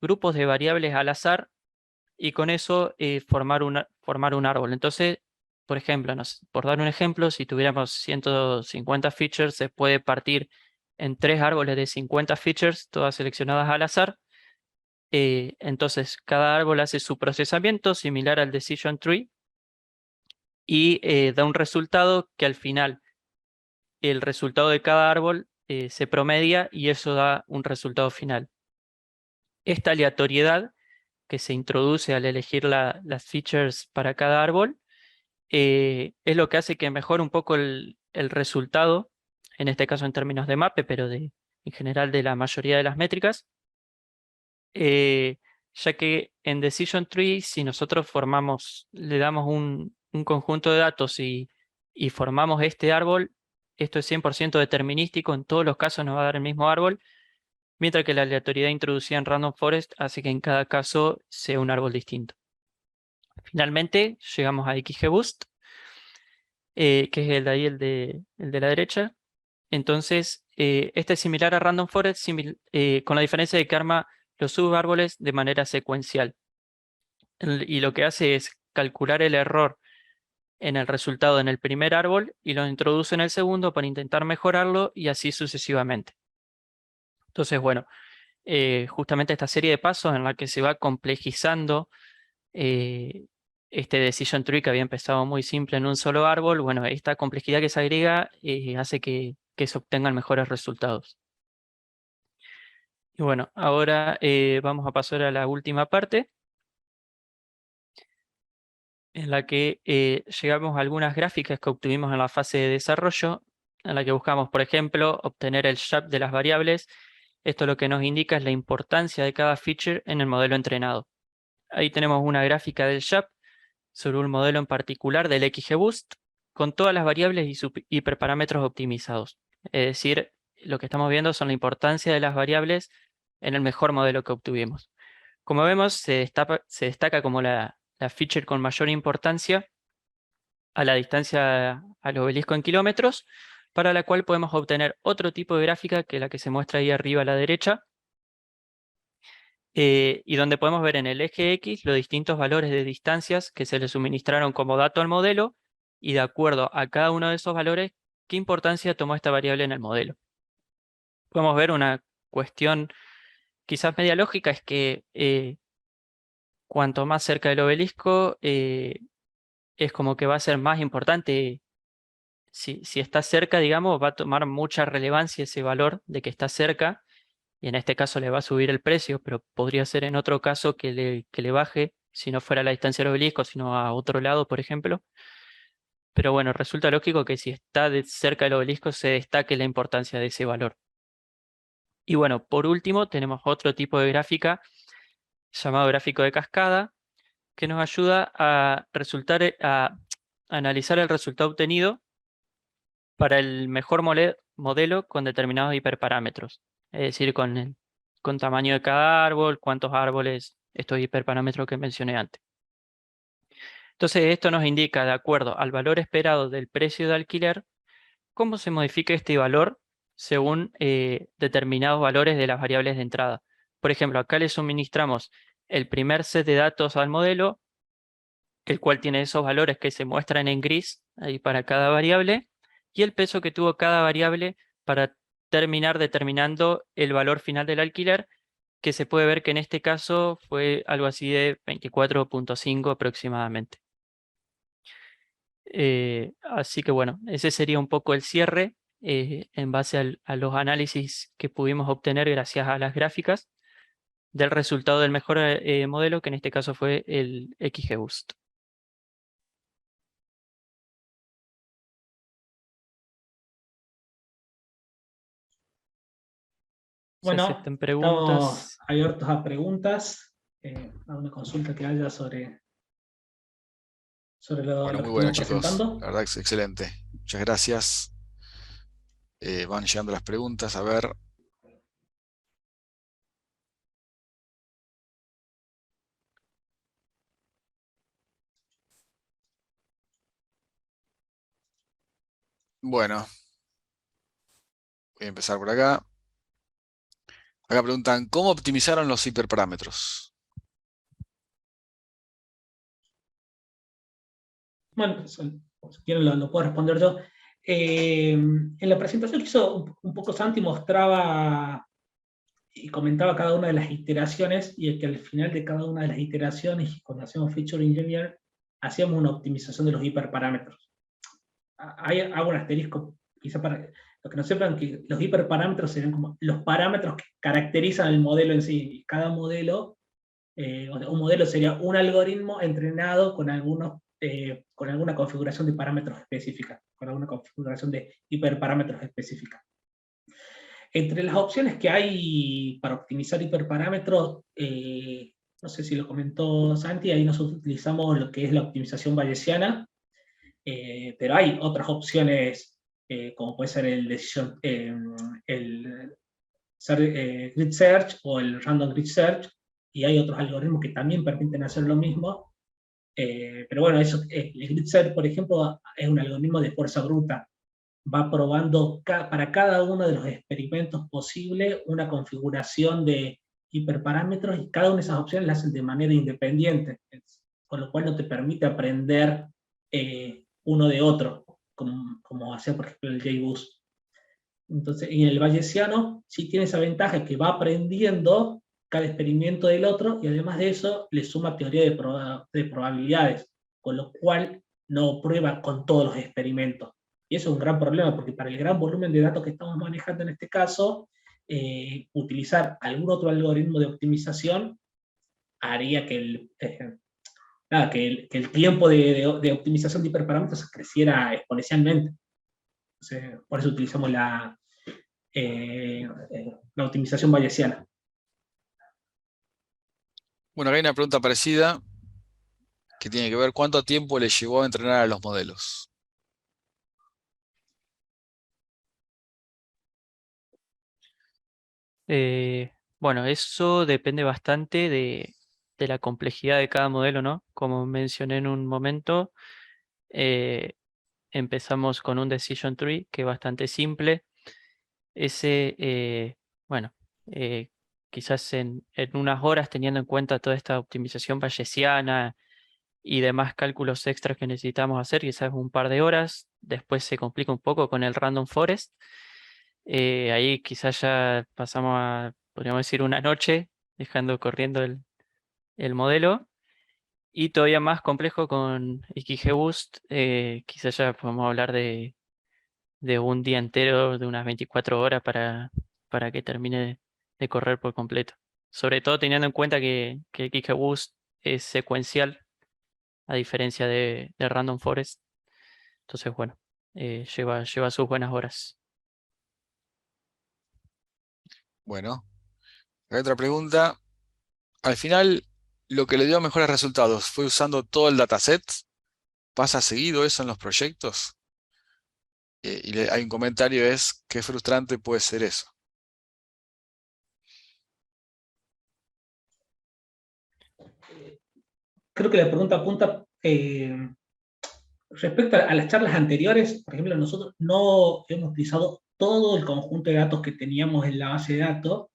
grupos de variables al azar y con eso formar un árbol. Entonces, por ejemplo, por dar un ejemplo, si tuviéramos 150 features, se puede partir en 3 árboles de 50 features, todas seleccionadas al azar. Entonces, cada árbol hace su procesamiento similar al Decision Tree y da un resultado que al final el resultado de cada árbol se promedia y eso da un resultado final. Esta aleatoriedad que se introduce al elegir las features para cada árbol es lo que hace que mejore un poco el resultado, en este caso en términos de mape, pero en general de la mayoría de las métricas, ya que en Decision Tree, si nosotros le damos un conjunto de datos y formamos este árbol, esto es 100% determinístico, en todos los casos nos va a dar el mismo árbol, mientras que la aleatoriedad introducida en Random Forest hace que en cada caso sea un árbol distinto. Finalmente, llegamos a XGBoost, que es el de ahí, el de la derecha. Entonces, este es similar a Random Forest, con la diferencia de que arma los subárboles de manera secuencial. y lo que hace es calcular el error en el resultado en el primer árbol y lo introduce en el segundo para intentar mejorarlo y así sucesivamente. Entonces, bueno, justamente esta serie de pasos en la que se va complejizando este decision tree que había empezado muy simple en un solo árbol, bueno, esta complejidad que se agrega hace que se obtengan mejores resultados. Y bueno, ahora vamos a pasar a la última parte, en la que llegamos a algunas gráficas que obtuvimos en la fase de desarrollo, en la que buscamos, por ejemplo, obtener el shape de las variables. Esto lo que nos indica es la importancia de cada feature en el modelo entrenado. Ahí tenemos una gráfica del shape sobre un modelo en particular del XGBoost con todas las variables y sus hiperparámetros optimizados. Es decir, lo que estamos viendo son la importancia de las variables en el mejor modelo que obtuvimos. Como vemos, se destaca como la feature con mayor importancia a la distancia al obelisco en kilómetros, para la cual podemos obtener otro tipo de gráfica que la que se muestra ahí arriba a la derecha, y donde podemos ver en el eje X los distintos valores de distancias que se le suministraron como dato al modelo, y de acuerdo a cada uno de esos valores, qué importancia tomó esta variable en el modelo. Podemos ver una cuestión quizás media lógica, es que cuanto más cerca del obelisco, es como que va a ser más importante. Si está cerca, digamos, va a tomar mucha relevancia ese valor de que está cerca, y en este caso le va a subir el precio, pero podría ser en otro caso que le baje, si no fuera a la distancia del obelisco, sino a otro lado, por ejemplo. Pero bueno, resulta lógico que si está cerca del obelisco se destaque la importancia de ese valor. Y bueno, por último tenemos otro tipo de gráfica llamado gráfico de cascada, que nos ayuda a analizar el resultado obtenido para el mejor modelo con determinados hiperparámetros. Es decir, con tamaño de cada árbol, cuántos árboles, estos hiperparámetros que mencioné antes. Entonces, esto nos indica, de acuerdo al valor esperado del precio de alquiler, cómo se modifica este valor según determinados valores de las variables de entrada. Por ejemplo, acá le suministramos el primer set de datos al modelo, el cual tiene esos valores que se muestran en gris ahí para cada variable, y el peso que tuvo cada variable para terminar determinando el valor final del alquiler, que se puede ver que en este caso fue algo así de 24.5 aproximadamente. Así que bueno, ese sería un poco el cierre en base a los análisis que pudimos obtener gracias a las gráficas del resultado del mejor modelo, que en este caso fue el XGBoost. Bueno, Se aceptan estamos preguntas. abiertos a preguntas, a una consulta que haya sobre lo Bueno, que muy bueno, estuvimos chicos. presentando. La verdad que es excelente. Muchas gracias. Van llegando las preguntas, a ver. Bueno, voy a empezar por acá. Acá preguntan, ¿cómo optimizaron los hiperparámetros? Bueno, si quieren lo puedo responder yo. En la presentación que hizo un poco Santi mostraba y comentaba cada una de las iteraciones, y que al final de cada una de las iteraciones, cuando hacemos Feature Engineer, hacíamos una optimización de los hiperparámetros. Hago un asterisco, quizá para los que no sepan, que los hiperparámetros serían como los parámetros que caracterizan el modelo en sí. Cada modelo, un modelo sería un algoritmo entrenado con alguna configuración de parámetros específica, con alguna configuración de hiperparámetros específica. Entre las opciones que hay para optimizar hiperparámetros, no sé si lo comentó Santi, ahí nosotros utilizamos lo que es la optimización bayesiana, pero hay otras opciones, como puede ser el grid search o el random grid search, y hay otros algoritmos que también permiten hacer lo mismo. Pero bueno, el grid search, por ejemplo, es un algoritmo de fuerza bruta. Va probando para cada uno de los experimentos posibles una configuración de hiperparámetros y cada una de esas opciones las hacen de manera independiente, con lo cual no te permite aprender uno de otro, como hacía por ejemplo el JBoost. Entonces, y en el bayesiano sí tiene esa ventaja que va aprendiendo cada experimento del otro y además de eso le suma teoría de probabilidades, con lo cual no prueba con todos los experimentos. Y eso es un gran problema porque para el gran volumen de datos que estamos manejando en este caso, utilizar algún otro algoritmo de optimización haría que el tiempo de optimización de hiperparámetros creciera exponencialmente. Entonces, por eso utilizamos la optimización bayesiana. Bueno, acá hay una pregunta parecida que tiene que ver cuánto tiempo le llevó a entrenar a los modelos. Bueno, eso depende bastante de la complejidad de cada modelo, ¿no? Como mencioné en un momento, empezamos con un decision tree que es bastante simple. Ese, bueno, quizás en unas horas, teniendo en cuenta toda esta optimización bayesiana y demás cálculos extras que necesitamos hacer, quizás un par de horas. Después se complica un poco con el random forest. Ahí quizás ya pasamos a, podríamos decir, una noche dejando corriendo el modelo. Y todavía más complejo con XGBoost, quizás ya podemos hablar de un día entero, de unas 24 horas para que termine de correr por completo. Sobre todo teniendo en cuenta que XGBoost es secuencial, a diferencia de Random Forest. Entonces, bueno, lleva sus buenas horas. Bueno, acá hay otra pregunta. Al final, lo que le dio mejores resultados fue usando todo el dataset. ¿Pasa seguido eso en los proyectos? Hay un comentario, es qué frustrante puede ser eso. Creo que la pregunta apunta respecto a las charlas anteriores. Por ejemplo, nosotros no hemos utilizado todo el conjunto de datos que teníamos en la base de datos,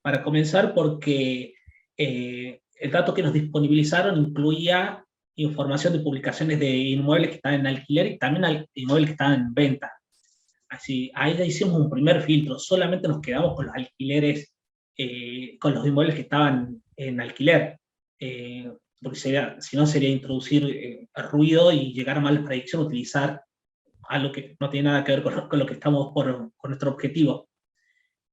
para comenzar porque el dato que nos disponibilizaron incluía información de publicaciones de inmuebles que estaban en alquiler y también inmuebles que estaban en venta. Así, ahí ya hicimos un primer filtro, solamente nos quedamos con los alquileres, con los inmuebles que estaban en alquiler, porque si no sería introducir ruido y llegar a mala predicción, utilizar algo que no tiene nada que ver con lo que estamos con nuestro objetivo.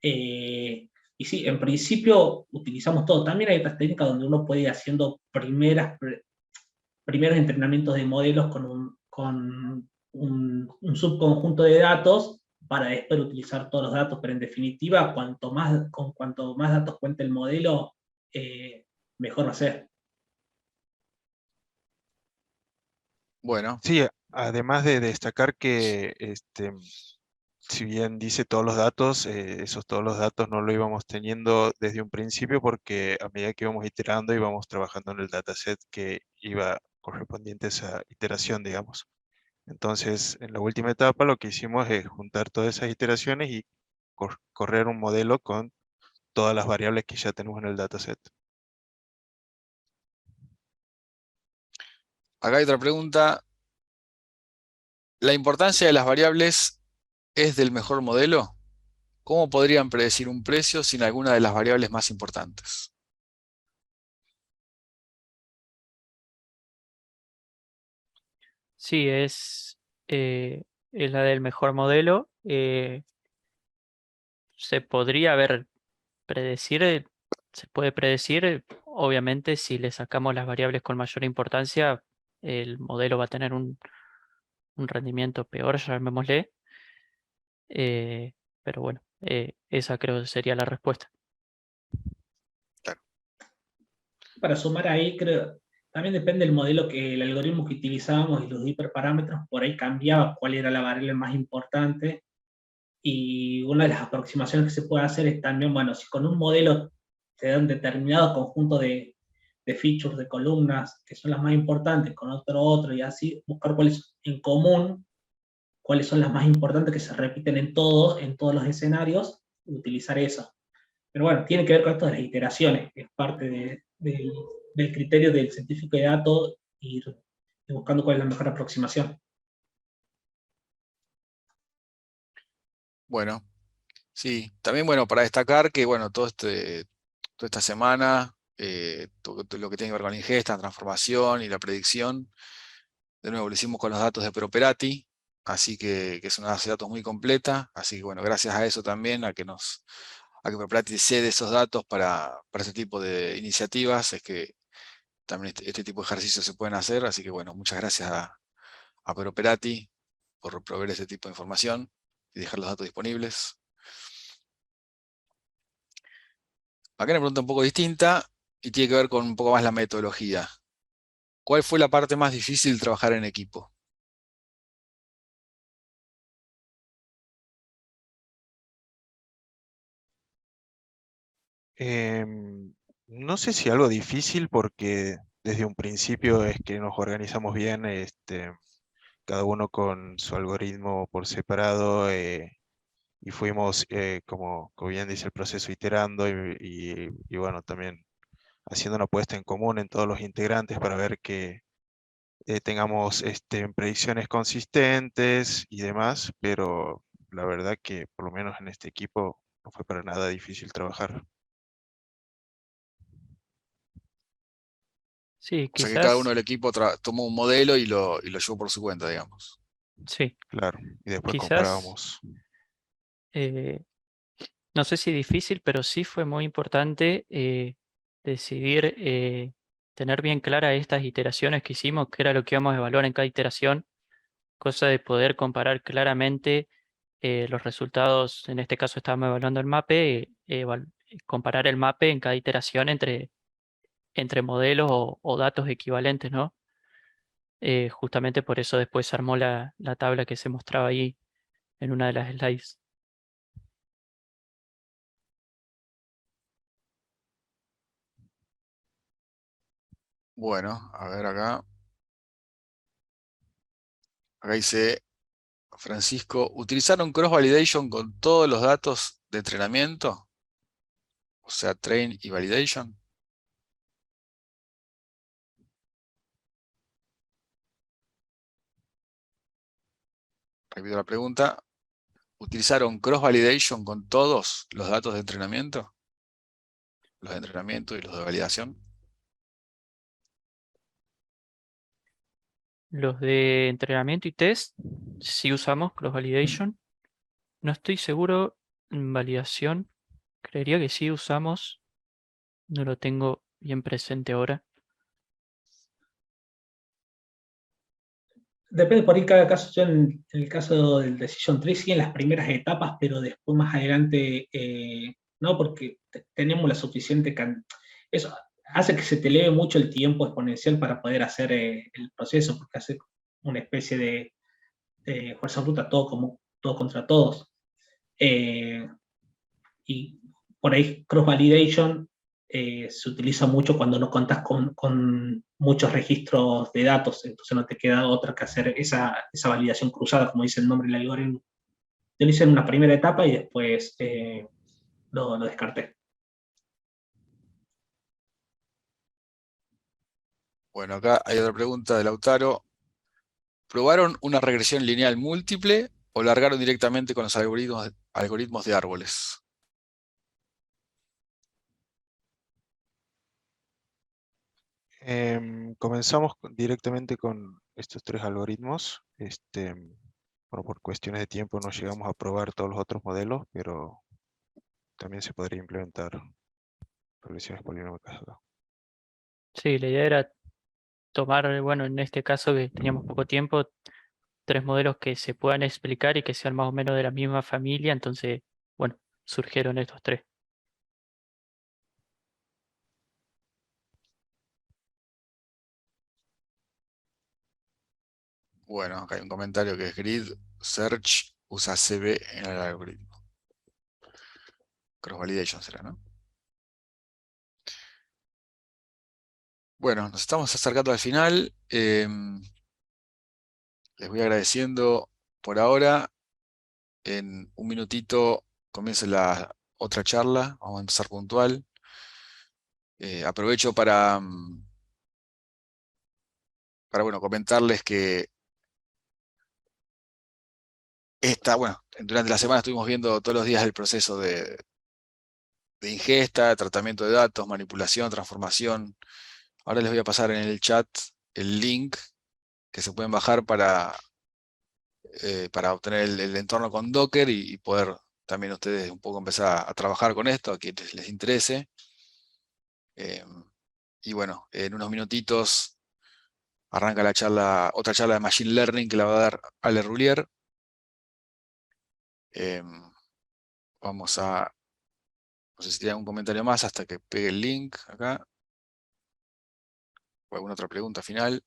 Y sí, en principio utilizamos todo. También hay otras técnicas donde uno puede ir haciendo primeros entrenamientos de modelos con un subconjunto de datos para después utilizar todos los datos, pero en definitiva, cuanto más datos cuente el modelo, mejor va a ser. Bueno, Sí, además de destacar que si bien dice todos los datos, todos los datos no lo íbamos teniendo desde un principio porque a medida que íbamos iterando íbamos trabajando en el dataset que iba correspondiente a esa iteración, digamos. Entonces, en la última etapa lo que hicimos es juntar todas esas iteraciones y correr un modelo con todas las variables que ya tenemos en el dataset. acá hay otra pregunta. ¿La importancia de las variables es del mejor modelo? ¿Cómo podrían predecir un precio sin alguna de las variables más importantes? Sí, es la del mejor modelo. Se podría predecir, se puede predecir, obviamente, si le sacamos las variables con mayor importancia, el modelo va a tener un rendimiento peor, llamémosle. Pero bueno, esa creo que sería la respuesta. Claro. Para sumar ahí, creo, también depende del modelo el algoritmo que utilizábamos y los hiperparámetros, por ahí cambiaba cuál era la variable más importante. Y una de las aproximaciones que se puede hacer es también, bueno, si con un modelo te da un determinado conjunto de features, de columnas, que son las más importantes, con otro, y así buscar cuáles en común, cuáles son las más importantes que se repiten en todos los escenarios, y utilizar eso. Pero bueno, tiene que ver con esto de las iteraciones, que es parte del criterio del científico de datos, ir buscando cuál es la mejor aproximación. Bueno, sí. También, bueno, para destacar que, bueno, toda esta semana, todo lo que tiene que ver con la ingesta, transformación y la predicción, de nuevo lo hicimos con los datos de Properati, así que es una base de datos muy completa. Así que, bueno, gracias a eso también, a que Properati cede esos datos para ese tipo de iniciativas, es que también este tipo de ejercicios se pueden hacer. Así que, bueno, muchas gracias a Properati por proveer ese tipo de información y dejar los datos disponibles. Acá hay una pregunta un poco distinta y tiene que ver con un poco más la metodología. ¿Cuál fue la parte más difícil de trabajar en equipo? Em, no sé si algo difícil porque desde un principio es que nos organizamos bien, cada uno con su algoritmo por separado, y fuimos, como bien dice el proceso, iterando y bueno, también haciendo una puesta en común en todos los integrantes para ver que tengamos predicciones consistentes y demás, pero la verdad que por lo menos en este equipo no fue para nada difícil trabajar. Sí, O sea que cada uno quizás, del equipo tomó un modelo y lo llevó por su cuenta, digamos. sí, Claro, y después quizás, comparábamos. eh, no sé si difícil, pero sí fue muy importante decidir tener bien claras estas iteraciones que hicimos, qué era lo que íbamos a evaluar en cada iteración, cosa de poder comparar claramente los resultados. En este caso estábamos evaluando el mape, comparar el mape en cada iteración entre modelos o datos equivalentes, ¿no? Justamente por eso después se armó la tabla que se mostraba ahí en una de las slides. Bueno, a ver acá. Acá dice Francisco, ¿utilizaron cross-validation con todos los datos de entrenamiento? O sea, train y validation. Repito la pregunta. ¿Utilizaron cross-validation con todos los datos de entrenamiento? Los de entrenamiento y los de validación. Los de entrenamiento y test, sí usamos cross-validation. No estoy seguro en validación. Creería que sí usamos. No lo tengo bien presente ahora. Depende por ahí cada caso. Yo en el caso del Decision Tree sí en las primeras etapas, pero después más adelante no, porque tenemos la suficiente eso hace que se te eleve mucho el tiempo exponencial para poder hacer el proceso, porque hace una especie de fuerza bruta todo contra todos. Eh, y por ahí cross-validation se utiliza mucho cuando no contás con muchos registros de datos, entonces no te queda otra que hacer esa validación cruzada, como dice el nombre del algoritmo. Yo lo hice en una primera etapa y después lo descarté. Bueno, acá hay otra pregunta de Lautaro. ¿Probaron una regresión lineal múltiple o largaron directamente con los algoritmos de árboles? Comenzamos directamente con estos tres algoritmos. Bueno, por cuestiones de tiempo no llegamos a probar todos los otros modelos, pero también se podría implementar regresiones polinómicas acá. Sí, la idea era tomar, bueno, en este caso que teníamos poco tiempo, tres modelos que se puedan explicar y que sean más o menos de la misma familia. Entonces, bueno, surgieron estos tres. Bueno, acá hay un comentario que es Grid Search usa CB en el algoritmo. Cross Validation será, ¿no? Bueno, nos estamos acercando al final. Les voy agradeciendo por ahora. En un minutito comienza la otra charla, vamos a empezar puntual. Aprovecho para bueno, comentarles que durante la semana estuvimos viendo todos los días el proceso de ingesta, tratamiento de datos, manipulación, transformación. Ahora les voy a pasar en el chat el link que se pueden bajar para obtener el entorno con Docker y poder también ustedes un poco empezar a trabajar con esto, a quienes les interese. Y bueno, en unos minutitos arranca la charla, otra charla de Machine Learning que la va a dar Ale Roulier. Vamos a, no sé si tiene algún comentario más hasta que pegue el link acá. ¿O alguna otra pregunta final?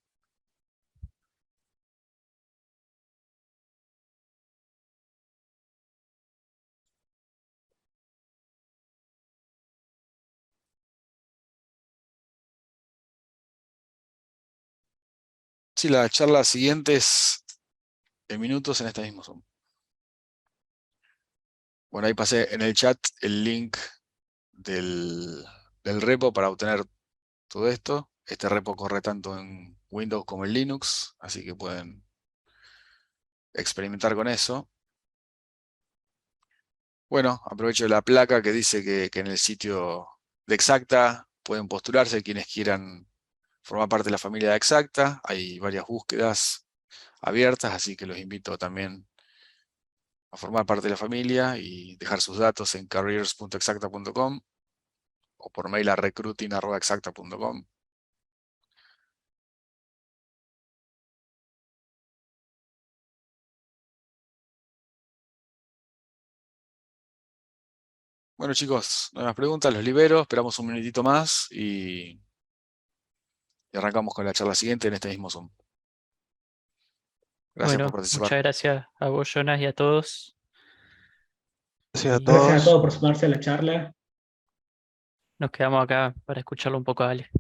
Sí, la charla siguiente es en minutos en esta misma Zoom. Bueno, ahí pasé en el chat el link del repo para obtener todo esto. Este repo corre tanto en Windows como en Linux, así que pueden experimentar con eso. Bueno, aprovecho la placa que dice que en el sitio de Exacta pueden postularse quienes quieran formar parte de la familia de Exacta. Hay varias búsquedas abiertas, así que los invito también a formar parte de la familia y dejar sus datos en careers.exacta.com o por mail a recruiting@exacta.com. Bueno chicos, no hay más preguntas, los libero, esperamos un minutito más y arrancamos con la charla siguiente en este mismo Zoom. Gracias por Bueno, participar. muchas gracias a vos, Jonas, y a todos. Gracias a Y Gracias a todos. todos por sumarse a la charla. nos quedamos acá para escucharlo un poco a Ale.